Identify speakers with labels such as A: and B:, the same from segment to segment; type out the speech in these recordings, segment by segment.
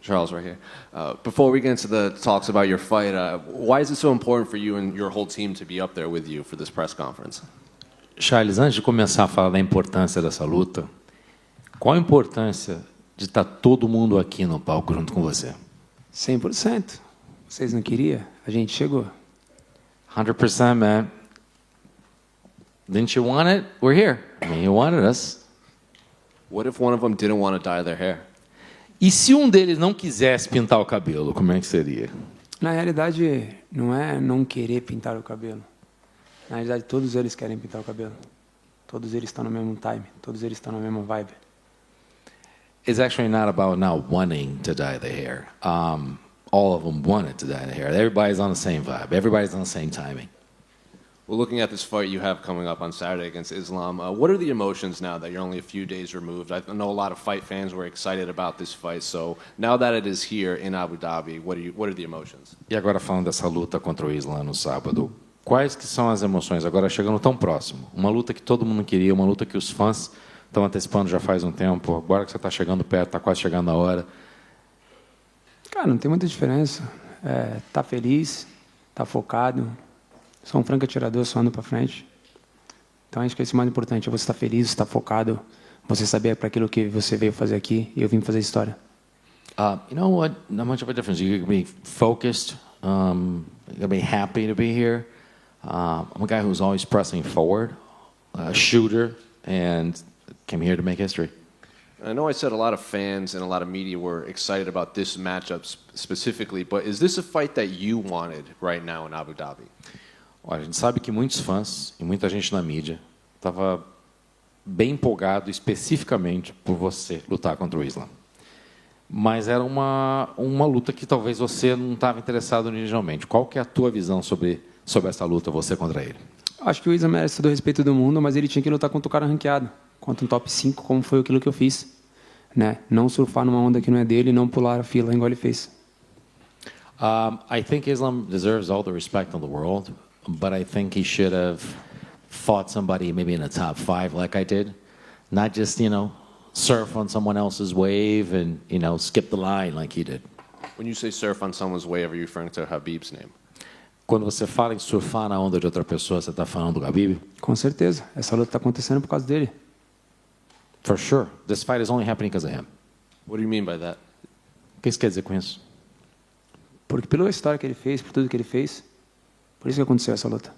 A: Charles, right here. Before we get into the talks about your fight, why is it so important for you and your whole team to be up there with you for this press conference?
B: Charles, antes de começar a falar da importância dessa luta, qual a importância de estar todo mundo aqui no palco junto com você?
C: 100%. Vocês não queriam? A gente chegou.
B: 100%, man. Didn't you want it? We're here. I mean, you wanted us.
A: What if one of them didn't want to dye their hair?
B: E se um deles não quisesse pintar o cabelo, como é que seria?
C: Na realidade, não é não querer pintar o cabelo. Na realidade, todos eles querem pintar o cabelo. Todos eles estão no mesmo time. Todos eles estão na mesma vibe.
B: It's actually not about not wanting to dye the hair. All of them wanted to dye the hair. Everybody's on the same vibe. Everybody's on the same timing.
A: Well, looking at this fight you have coming up on Saturday against Islam, what are the emotions now that you're only a few days removed? I know a lot of fight fans were excited about this fight, so now that it is here in Abu Dhabi, what are the emotions?
B: E agora falando dessa luta contra o Islam no sábado, quais que são as emoções agora chegando tão próximo? Uma luta que todo mundo queria, uma luta que os fãs estão antecipando já faz um tempo, agora que você está chegando perto, está quase chegando a hora.
C: Cara, não tem muita diferença. Tá feliz, tá focado. Sou um franco atirador, só ando para frente. Então, acho que isso é o mais importante. É você estar feliz, estar focado, você saber para aquilo que você veio fazer aqui, e eu vim fazer história.
B: You know what? Not much of a difference. You can be focused. You can be happy to be here. I'm a guy who's always pressing forward, a shooter, and came here to make history.
A: I know I said a lot of fans and a lot of media were excited about this matchup specifically, but is this a fight that you wanted right now in Abu Dhabi?
B: Olha, a gente sabe que muitos fãs e muita gente na mídia estava bem empolgado especificamente por você lutar contra o Islam. Mas era uma luta que talvez você não estava interessado originalmente. Qual que é a tua visão sobre essa luta, você contra ele?
C: Acho que o Islam merece todo o respeito do mundo, mas ele tinha que lutar contra o cara ranqueado, contra um top 5, como foi aquilo que eu fiz. Né? Não surfar numa onda que não é dele e não pular a fila igual ele fez.
B: I think Islam deserves all the respect in the world, but I think he should have fought somebody maybe in the top 5 like I did. Not just, surf on someone else's wave and, skip the line like he did.
A: When you say surf on someone's wave, are you referring to Habib's name?
B: Quando você fala em surfar na onda de outra pessoa, você está falando do Habib?
C: Com certeza. Essa luta está acontecendo por causa dele.
B: For sure. This fight is only happening because of him.
A: What do you mean by that?
B: O que você quer dizer com isso?
C: Porque pela história que ele fez, por tudo que ele fez, por isso que aconteceu essa luta.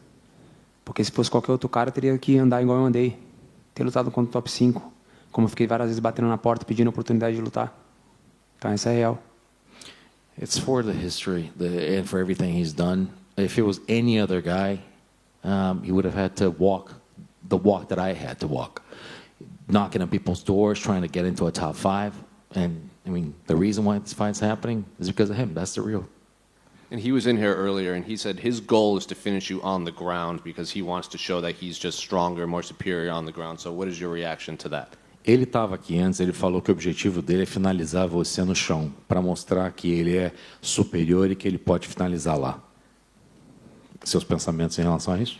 C: Porque se fosse qualquer outro cara, teria que andar igual eu andei. Ter lutado contra o top 5. Como eu fiquei várias vezes batendo na porta, pedindo a oportunidade de lutar. Então, essa é real.
B: It's for the history and for everything he's done. If it was any other guy, he would have had to walk the walk that I had to walk. Knocking on people's doors, trying to get into a top 5. And, the reason why this fight's happening is because of him. That's the real.
A: And he was in here earlier, and he said his goal is to finish you on the ground because he wants to show that he's just stronger, more superior on the ground. So what is your reaction to that?
B: Ele estava aqui antes, ele falou que o objetivo dele é finalizar você no chão, para mostrar que ele é superior e que ele pode finalizar lá. Seus pensamentos em relação a isso?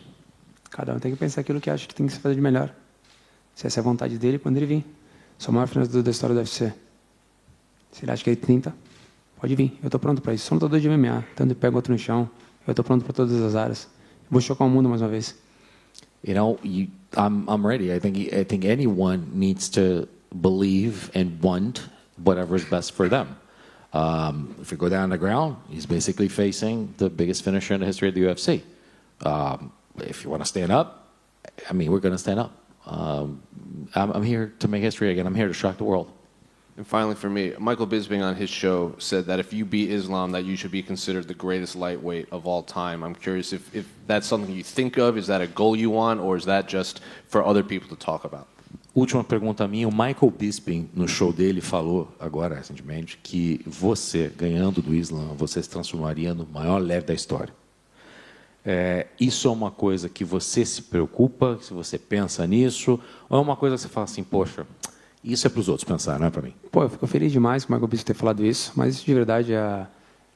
C: Cada um tem que pensar aquilo que acha que tem que se fazer de melhor. Se essa é a vontade dele, quando ele vir. Sou o maior finalizador da história do UFC. Se ele acha que ele tenta, pode vir. Eu estou pronto para isso. Sou um lutador de MMA, tanto pego outro no chão. Eu estou pronto para todas as áreas. Vou chocar o mundo mais uma vez.
B: I'm ready. I think anyone needs to believe and want whatever is best for them. If you go down on the ground, he's basically facing the biggest finisher in the history of the UFC. If you want to stand up, we're going to stand up. I'm here to make history again. I'm here to shock the world.
A: And finally, for me, Michael Bisping on his show said that if you beat Islam, that you should be considered the greatest lightweight of all time. I'm curious if that's something you think of. Is that a goal you want, or is that just for other people to talk about?
B: Última pergunta minha. O Michael Bisping, no show dele, falou agora, recentemente, que você, ganhando do Islam, você se transformaria no maior leve da história. Isso é uma coisa que você se preocupa, se você pensa nisso, ou é uma coisa que você fala assim, poxa, isso é para os outros pensar, não é para mim?
C: Eu fico feliz demais com o Michael Bisping ter falado isso, mas isso de verdade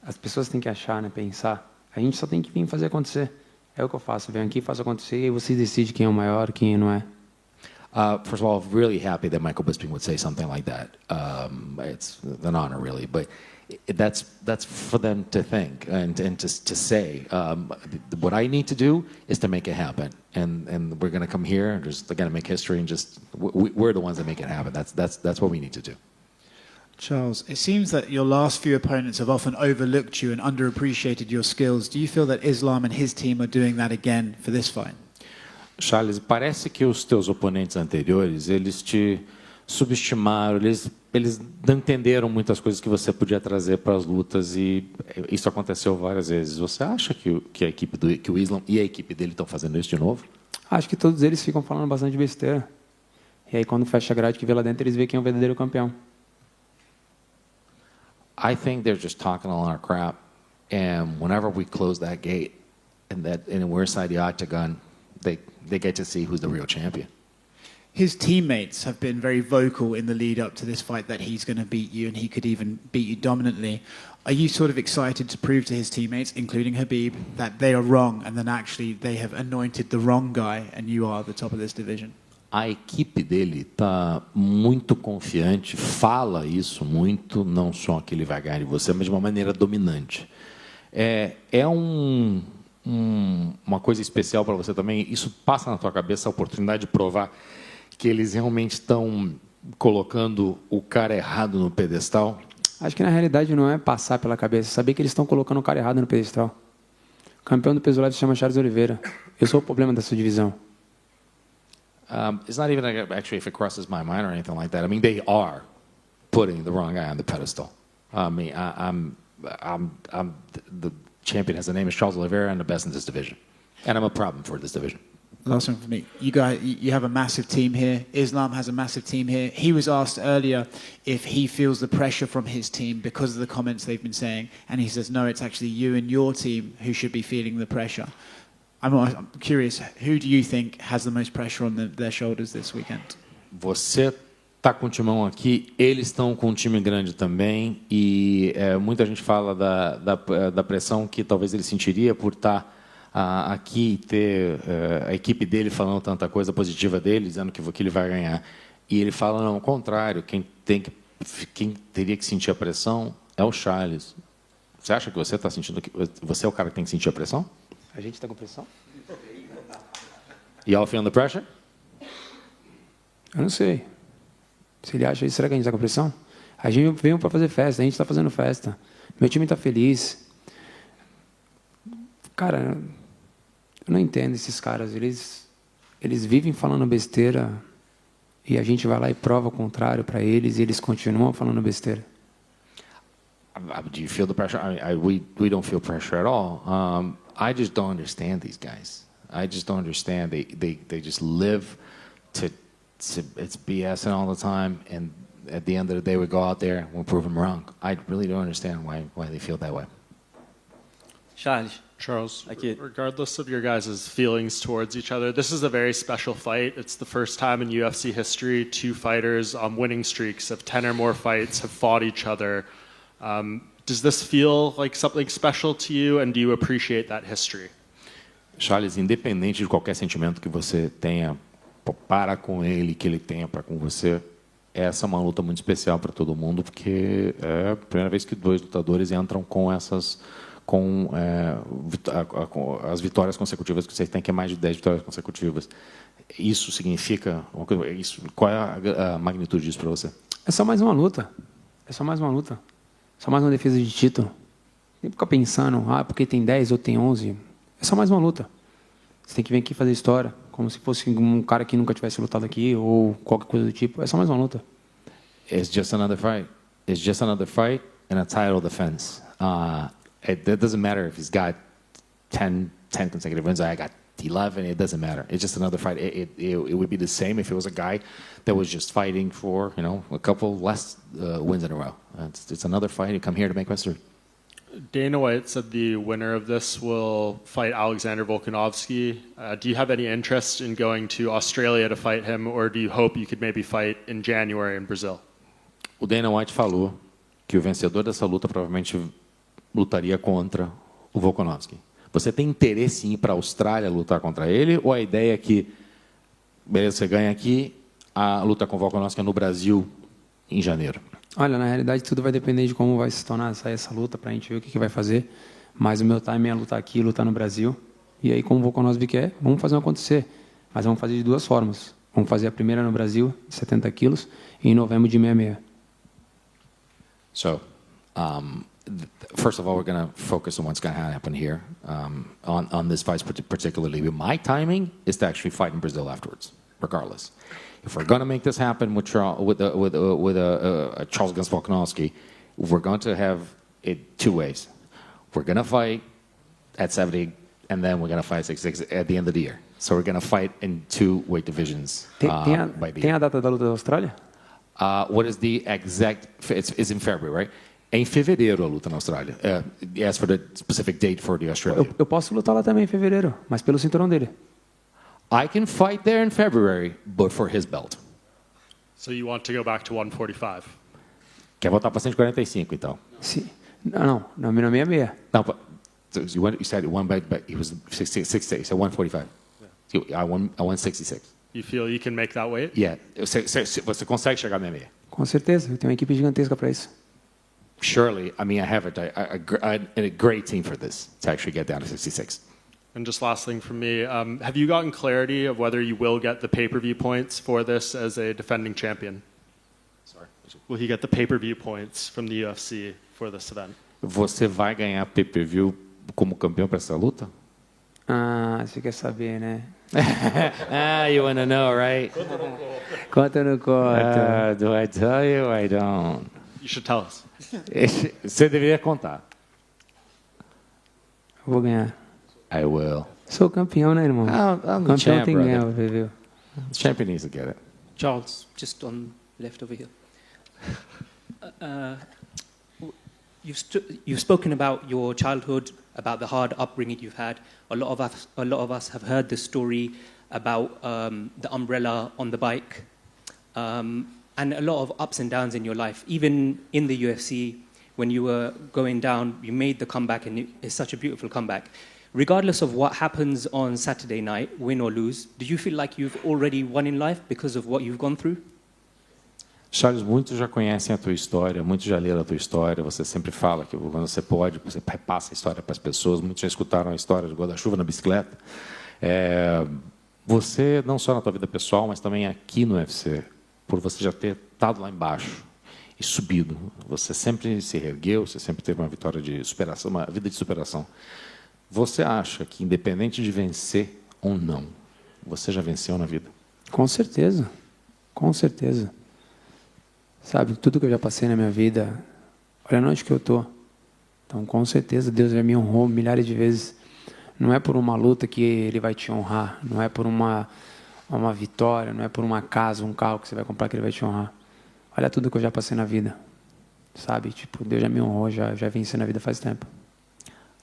C: as pessoas têm que achar, né, pensar. A gente só tem que vir fazer acontecer. É o que eu faço, venho aqui, faço acontecer e você decide quem é o maior, quem não é.
B: First of all, really happy that Michael Bisping would say something like that. It's an honor, really, but that's for them to think and to say. What I need to do is to make it happen, and we're going to come here and just going to make history, and just we're the ones that make it happen. That's what we need to do.
D: Charles, it seems that your last few opponents have often overlooked you and underappreciated your skills. Do you feel that Islam and his team are doing that again for this fight?
B: Charles, parece que os teus oponentes anteriores, eles te subestimaram, eles não entenderam muitas coisas que você podia trazer para as lutas, e isso aconteceu várias vezes. Você acha que o Islam e a equipe dele estão fazendo isso de novo?
C: Acho que todos eles ficam falando bastante besteira. E aí, quando fecha a grade que vê lá dentro, eles veem quem é o verdadeiro campeão.
B: I think they're just talking a lot of crap, and whenever we close that gate and we're inside the octagon, they get to see who's the real champion.
D: His teammates have been very vocal in the lead up to this fight that he's going to beat you and he could even beat you dominantly. Are you sort of excited to prove to his teammates, including Khabib, that they are wrong and then actually they have anointed the wrong guy and you are the top of this division?
B: A equipe dele está muito confiante, fala isso muito, não só que ele vai ganhar de você, mas de uma maneira dominante. Uma coisa especial para você também, isso passa na tua cabeça a oportunidade de provar que eles realmente estão colocando o cara errado no pedestal?
C: Acho que na realidade não é passar pela cabeça, saber que eles estão colocando o cara errado no pedestal. O campeão do peso leve se chama Charles Oliveira. Eu sou o problema dessa divisão.
B: It's not even actually if it crosses my mind or anything like that. I mean, they are putting the wrong guy on the pedestal. I mean, I'm the champion, as the name is Charles Oliveira, and the best in this division, and I'm a problem for this division.
D: Last one for me. You guys, you have a massive team here. Islam has a massive team here. He was asked earlier if he feels the pressure from his team because of the comments they've been saying, and he says, no, it's actually you and your team who should be feeling the pressure. I'm curious, who do you think has the most pressure on their shoulders this weekend?
B: Você está com o timão aqui, eles estão com um time grande também, e muita gente fala da pressão que talvez ele sentiria por estar aqui e ter a equipe dele falando tanta coisa positiva dele, dizendo que ele vai ganhar. E ele fala, não, ao contrário, quem teria que sentir a pressão é o Charles. Você acha que você está sentindo que você é o cara que tem que sentir a pressão?
C: A gente está com pressão?
B: Y'all feeling the pressure?
C: Eu não sei. Se ele acha isso, será que a gente está com pressão? A gente veio para fazer festa, a gente está fazendo festa. Meu time está feliz. Cara, eu não entendo esses caras. Eles vivem falando besteira e a gente vai lá e prova o contrário para eles e eles continuam falando besteira.
B: Do you feel the pressure? We don't feel pressure at all. I just don't understand these guys. I just don't understand. They just live to it's BS all the time, and at the end of the day, we go out there and we'll prove them wrong. I really don't understand why they feel that way.
E: Charles, regardless of your guys' feelings towards each other, this is a very special fight. It's the first time in UFC history two fighters on winning streaks of 10 or more fights have fought each other. Does this feel like something special to you, and do you appreciate that history?
B: Charles, independente de qualquer sentimento que você tenha para com ele, que ele tenha para com você, essa é uma luta muito especial para todo mundo, porque é a primeira vez que dois lutadores entram com as vitórias consecutivas que vocês têm, que é mais de 10 vitórias consecutivas. Isso significa qual é a magnitude disso para você?
C: É só mais uma luta. Só mais uma defesa de título. Nem ficar pensando, porque tem 10 ou tem 11. É só mais uma luta. Você tem que vir aqui fazer história, como se fosse um cara que nunca tivesse lutado aqui ou qualquer coisa do tipo. É só mais uma luta.
B: It's just another fight. It's just another fight and a title defense. It doesn't matter if he's got 10 consecutive wins. I got 11. It doesn't matter. It's just another fight. It would be the same if it was a guy that was just fighting for a couple less wins in a row. It's another fight. You come here to make history.
E: Dana White said the winner of this will fight Alexander Volkanovski. Do you have any interest in going to Australia to fight him, or do you hope you could maybe fight in January in Brazil?
B: O Dana White falou que o vencedor dessa luta provavelmente lutaria contra o Volkanovski. Você tem interesse em ir para a Austrália lutar contra ele, ou a ideia é que, beleza, você ganha aqui a luta com o Volkanovski no Brasil em janeiro?
C: Olha, na realidade tudo vai depender de como vai se tornar sair essa luta para a gente ver o que vai fazer. Mas o meu time é lutar aqui, lutar no Brasil. E aí, como o Volkanovski quer, vamos fazer acontecer. Mas vamos fazer de duas formas. Vamos fazer a primeira no Brasil, de 70 quilos, e em novembro de 66.
B: So, first of all, we're going to focus on what's going to happen here on this fight particularly. My timing is to actually fight in Brazil afterwards, regardless. If we're going to make this happen with Charles against Volkanovski, we're going to have it two ways. We're going to fight at 70, and then we're going to fight at 66 at the end of the year. So we're going to fight in two weight divisions by the
C: Tem
B: year.
C: a data da luta da Austrália?
B: What is the exact? It's in February, right? É em fevereiro a luta na Austrália. As for the specific date for the Australia.
C: Eu posso lutar lá também em fevereiro, mas pelo cinturão dele.
B: I can fight there in February, but for his belt.
E: So you want to go back to 145?
B: Quer voltar para 145, então?
C: Sim. Não, 66.
B: No, but so you said one, but he was 66, so 145. I won 66.
E: You feel you can make that weight?
B: Yeah. Você consegue chegar na 66?
C: Com certeza, eu tenho uma equipe gigantesca para isso.
B: Surely, I mean, I have a great team for this, to actually get down to 66.
E: And just last thing from me, have you gotten clarity of whether you will get the pay-per-view points for this as a defending champion?
B: Sorry.
E: Will he get the pay-per-view points from the UFC for this event?
B: Você vai ganhar pay-per-view como campeão para essa luta?
C: Ah, você quer saber, né?
B: You want to know, right?
C: Conta ou não conta?
B: Do I tell you? I don't.
E: You should tell us.
B: Você deveria contar.
C: Vou ganhar.
B: I will.
C: Sou campeão, né, irmão?
B: I'm the
C: Campeão
B: champ,
C: tem que ganhar,
B: brother.
C: viu?
B: The champion needs to get it.
F: Charles, just on left over here. You've spoken about your childhood, about the hard upbringing you've had. A lot of us have heard the story about the umbrella on the bike, and a lot of ups and downs in your life. Even in the UFC, when you were going down, you made the comeback, and it's such a beautiful comeback. Regardless of what happens on Saturday night, win or lose, do you feel like you've already won in life because of what you've gone through?
B: Charles, muitos já conhecem a tua história, muitos já leram a tua história. Você sempre fala que quando você pode, você repassa a história para as pessoas. Muitos já escutaram a história do guarda-chuva na bicicleta. Você, não só na tua vida pessoal, mas também aqui no UFC, por você já ter estado lá embaixo e subido. Você sempre se reergueu, você sempre teve uma vitória de superação, uma vida de superação. Você acha que, independente de vencer ou não, você já venceu na vida?
C: Com certeza. Com certeza. Sabe, tudo que eu já passei na minha vida, olha onde que eu tô. Então, com certeza, Deus já me honrou milhares de vezes. Não é por uma luta que Ele vai te honrar. Não é por uma vitória, não é por uma casa, um carro que você vai comprar que Ele vai te honrar. Olha tudo que eu já passei na vida. Sabe, tipo, Deus já me honrou, já venci na vida faz tempo.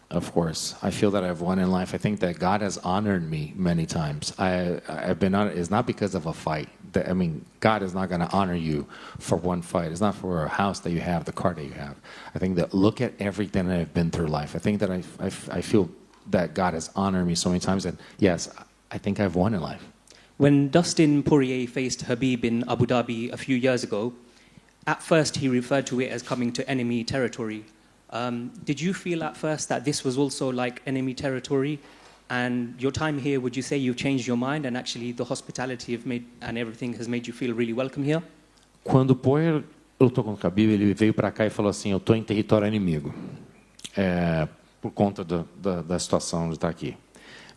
B: Of course, I feel that I've won in life. I think that God has honored me many times. I've been honored. It's not because of a fight. God is not going to honor you for one fight. It's not for a house that you have, the car that you have. I think that look at everything that I've been through life. I think that I feel that God has honored me so many times that, yes, I think I've won in life.
F: When Dustin Poirier faced Khabib in Abu Dhabi a few years ago, at first he referred to it as coming to enemy territory. Did you feel at first that this was also like enemy territory? And your time here, would you say you've changed your mind and actually the hospitality and everything has made you feel really welcome here?
B: Quando o Poirier lutou com o Khabib, ele veio para cá e falou assim: eu estou em território inimigo, por conta da situação de estar aqui.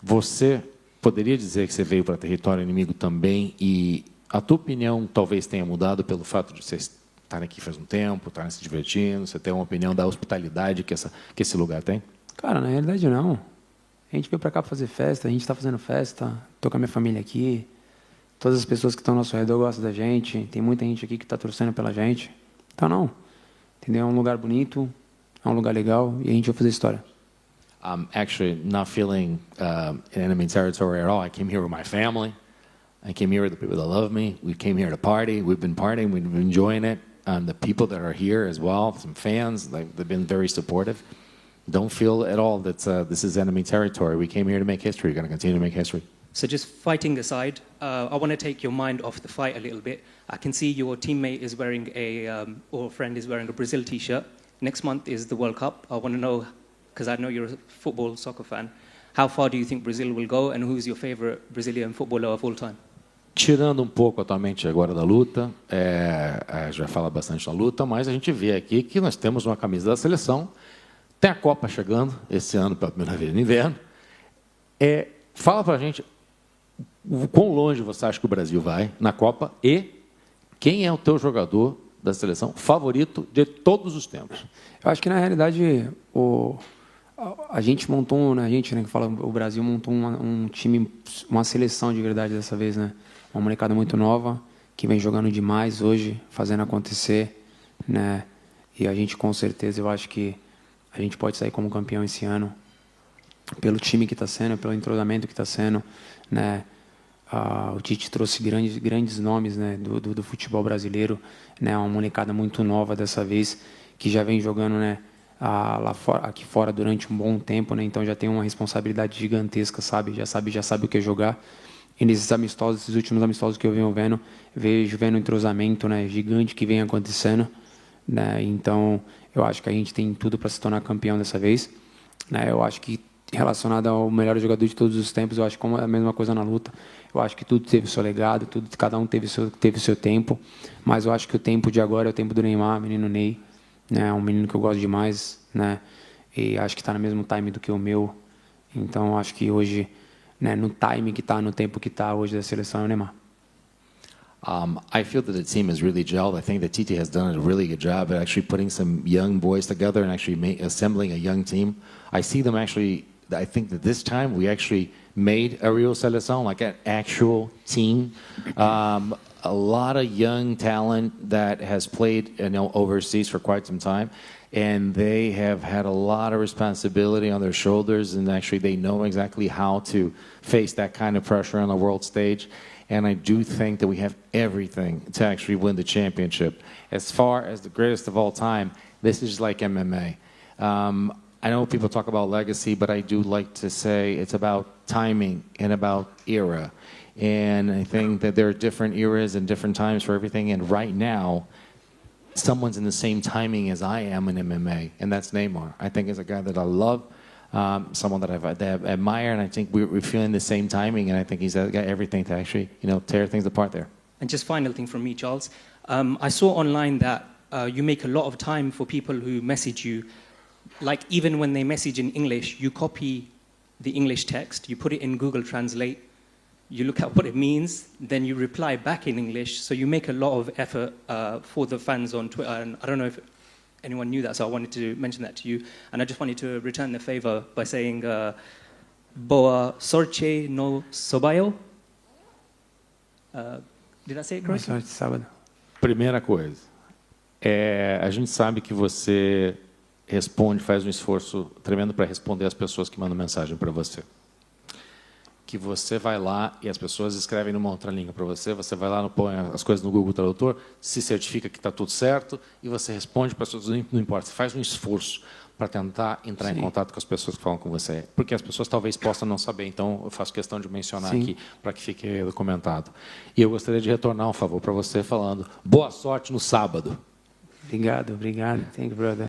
B: Você poderia dizer que você veio para território inimigo também e a tua opinião talvez tenha mudado pelo fato de você estar aqui faz um tempo, estar se divertindo, você tem uma opinião da hospitalidade que esse lugar tem?
C: Cara, na realidade não. A gente veio para cá para fazer festa, a gente está fazendo festa, tô com a minha família aqui, todas as pessoas que estão ao nosso redor gostam da gente, tem muita gente aqui que está torcendo pela gente. Então não, entendeu? É um lugar bonito, é um lugar legal e a gente vai fazer história.
B: I'm actually not feeling in enemy territory at all. I came here with my family. I came here with the people that love me. We came here to party. We've been partying. We've been enjoying it. And the people that are here as well, some fans, they've been very supportive. Don't feel at all that this is enemy territory. We came here to make history. We're going to continue to make history.
F: So just fighting aside, I want to take your mind off the fight a little bit. I can see your teammate is wearing or friend is wearing a Brazil t-shirt. Next month is the World Cup. I want to know, because I know you're a soccer fan, how far do you think Brazil will go, and who's your favorite Brazilian footballer of all time?
B: Tirando um pouco atualmente agora da luta, a gente vai falar bastante da luta, mas a gente vê aqui que nós temos uma camisa da seleção, tem a Copa chegando esse ano pela primeira vez no inverno. Fala pra gente o quão longe você acha que o Brasil vai na Copa e quem é o teu jogador da seleção favorito de todos os tempos?
C: Eu acho que, na realidade, a gente montou, né, que fala, o Brasil montou um time, uma seleção de verdade dessa vez, né? Uma molecada muito nova, que vem jogando demais hoje, fazendo acontecer, né? E a gente, com certeza, eu acho que a gente pode sair como campeão esse ano, pelo time que está sendo, pelo entrosamento que está sendo, né? O Tite trouxe grandes nomes, né, do futebol brasileiro, né? Uma molecada muito nova dessa vez, que já vem jogando, né, aqui fora durante um bom tempo, né? Então já tem uma responsabilidade gigantesca, sabe? Já sabe o que é jogar. E nesses amistosos, esses últimos amistosos que eu venho vejo um entrosamento, né, gigante que vem acontecendo, né? Então eu acho que a gente tem tudo para se tornar campeão dessa vez, né? Eu acho que, relacionado ao melhor jogador de todos os tempos, eu acho que como é a mesma coisa na luta. Eu acho que tudo teve o seu legado, cada um teve o seu tempo, mas eu acho que o tempo de agora é o tempo do Neymar, menino Ney, né? Um menino que eu gosto demais, né? E acho que está no mesmo time do que o meu. Então eu acho que hoje, né, no time que está, no tempo que está hoje da seleção é o Neymar.
B: I feel that the team is really gelled. I think that Tite has done a really good job at actually putting some young boys together and actually assembling a young team. I see them actually. I think that this time we actually made a real seleção, like an actual team. A lot of young talent that has played, overseas for quite some time, and they have had a lot of responsibility on their shoulders, and actually they know exactly how to face that kind of pressure on the world stage. And I do think that we have everything to actually win the championship. As far as the greatest of all time, this is like MMA. I know people talk about legacy, but I do like to say it's about timing and about era. And I think that there are different eras and different times for everything. And right now, someone's in the same timing as I am in MMA, and that's Neymar. I think he's a guy that I love, someone that I admire, and I think we're feeling the same timing, and I think he's got everything to actually, tear things apart there.
F: And just final thing from me, Charles. I saw online that you make a lot of time for people who message you. Like, even when they message in English, you copy the English text, you put it in Google Translate, you look at what it means, then you reply back in English. So you make a lot of effort for the fans on Twitter. And I don't know if anyone knew that, so I wanted to mention that to you. And I just wanted to return the favor by saying, Boa sorte no sobayo. Did I say it
C: Boa
F: correctly?
C: sorte, sábado.
B: Primeira coisa, a gente sabe que você faz um esforço tremendo para responder as pessoas que mandam mensagem para você. Que você vai lá e as pessoas escrevem numa outra língua para você, você vai lá, põe as coisas no Google Tradutor, se certifica que está tudo certo e você responde para as pessoas, não importa, você faz um esforço para tentar entrar em contato com as pessoas que falam com você, porque as pessoas talvez possam não saber, então eu faço questão de mencionar aqui para que fique documentado. E eu gostaria de retornar um favor para você falando, boa sorte no sábado.
C: Obrigado. Thank you, brother.